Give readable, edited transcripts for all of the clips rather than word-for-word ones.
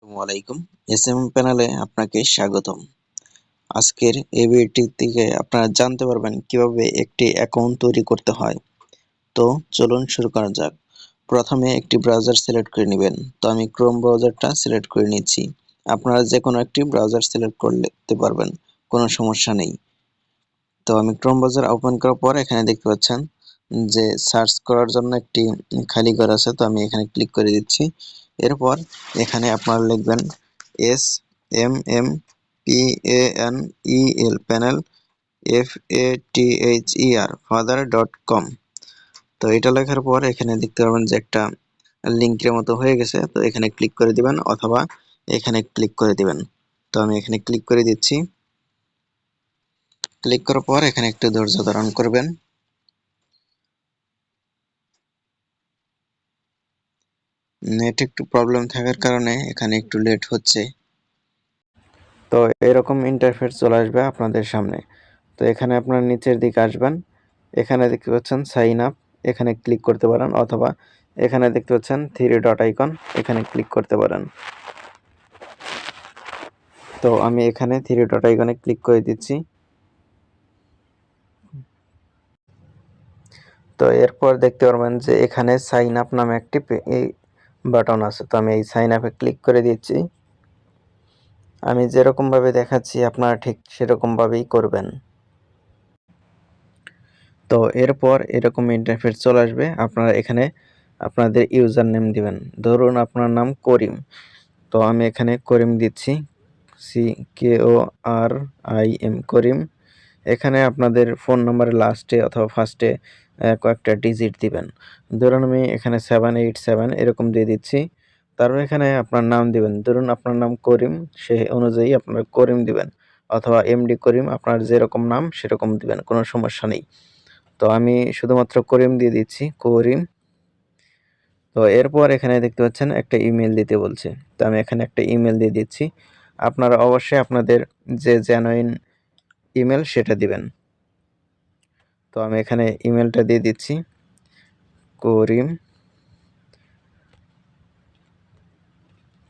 আসসালামু আলাইকুম। এসএম প্যানেলে আপনাকে স্বাগতম। আজকের এই ভিডিওটি থেকে আপনারা জানতে পারবেন কিভাবে একটি অ্যাকাউন্ট তৈরি করতে হয়। তো চলুন শুরু করা যাক। প্রথমে একটি ব্রাউজার সিলেক্ট করে নেবেন। তো আমি ক্রোম ব্রাউজারটা সিলেক্ট করে নিচ্ছি। আপনারা যে কোনো একটি ব্রাউজার সিলেক্ট করতে পারবেন, কোনো সমস্যা নেই। তো আমি ক্রোম ব্রাউজার ওপেন করার পর এখানে দেখতে পাচ্ছেন যে সার্চ করার জন্য একটি খালি ঘর আছে, তো আমি এখানে ক্লিক করে দিচ্ছি। এরপর এখানে আপনারা লিখবেন SMMPANEL প্যানেল FATHER father.com। তো এটা লেখার পর এখানে দেখতে পাবেন যে একটা লিঙ্কের মতো হয়ে গেছে, তো এখানে ক্লিক করে দিবেন অথবা এখানে ক্লিক করে দিবেন। তো আমি এখানে ক্লিক করে দিচ্ছি। ক্লিক করার পর এখানে একটু ধৈর্য ধারণ করবেন। নেট একটু প্রবলেম থাকার কারণে এখানে একটু লেট হচ্ছে। তো এরকম ইন্টারফেস চলে আসবে আপনাদের সামনে। তো এখানে আপনার নিচের দিকে আসবেন, এখানে দেখতে পাচ্ছেন সাইন আপ, এখানে ক্লিক করতে পারেন অথবা এখানে দেখতে পাচ্ছেন থ্রি ডট আইকন, এখানে ক্লিক করতে পারেন। তো আমি এখানে থ্রি ডট আইকনে ক্লিক করে দিচ্ছি। তো এরপর দেখতে পারবেন যে এখানে সাইন আপ নামে একটি বাটন আছে, তো আমি এই সাইন আপে ক্লিক করে দিচ্ছি। আমি যেরকম ভাবে দেখাচ্ছি আপনারা ঠিক সেরকম ভাবেই করবেন। তো এরপর এরকম ইন্টারফেস চলে আসবে। আপনারা এখানে আপনাদের ইউজার নেম দিবেন। ধরুন আপনার নাম করিম, তো আমি এখানে করিম দিচ্ছি, CKORIM করিম। এখানে আপনাদের ফোন নাম্বারের লাস্টে অথবা ফার্স্টে কয়েকটা ডিজিট দিবেন। ধরুন আমি এখানে 787 এরকম দিয়ে দিচ্ছি। তারপর এখানে আপনার নাম দিবেন। ধরুন আপনার নাম করিম, সেই অনুযায়ী আপনারা করিম দিবেন অথবা এমডি করিম, আপনার যেরকম নাম সেরকম দিবেন, কোনো সমস্যা নেই। তো আমি শুধুমাত্র করিম দিয়ে দিচ্ছি, করিম। তো এরপর এখানে দেখতে পাচ্ছেন একটা ইমেল দিতে বলছে, তো আমি এখানে একটা ইমেল দিয়ে দিচ্ছি। আপনারা অবশ্যই আপনাদের যে জেনুইন ইমেল সেটা দিবেন। তো আমি এখানে ইমেলটা দিয়ে দিচ্ছি, করিম।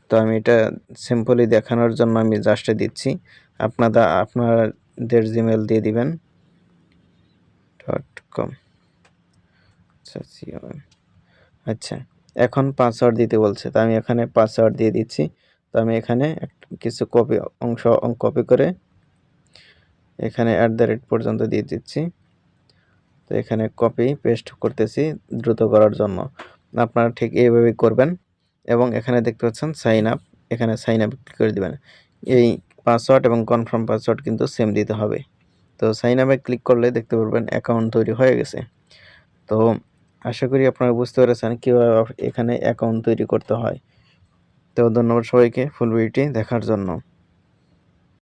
তো আমি এটা সিম্পলি দেখানোর জন্য আমি জাস্ট দিচ্ছি। আপনাদের জিমেল দিয়ে দিবেন .com। আচ্ছা, এখন পাসওয়ার্ড দিতে বলছে, তো আমি এখানে পাসওয়ার্ড দিয়ে দিচ্ছি। তো আমি এখানে কিছু অংশ কপি করে এখানে পর্যন্ত দিয়ে দিচ্ছি। তো এখানে কপি পেস্ট করতেছি দ্রুত করার জন্য। আপনারা ঠিক এইভাবেই করবেন। এবং এখানে দেখতে পাচ্ছেন সাইন আপ, এখানে সাইন আপ ক্লিক করে দিবেন। এই পাসওয়ার্ড এবং কনফার্ম পাসওয়ার্ড কিন্তু সেম দিতে হবে। তো সাইন আপে ক্লিক করলে দেখতে পারবেন অ্যাকাউন্ট তৈরি হয়ে গেছে। তো আশা করি আপনারা বুঝতে পেরেছেন কীভাবে এখানে অ্যাকাউন্ট তৈরি করতে হয়। তো ধন্যবাদ সবাইকে ফুল ভিডিওটি দেখার জন্য।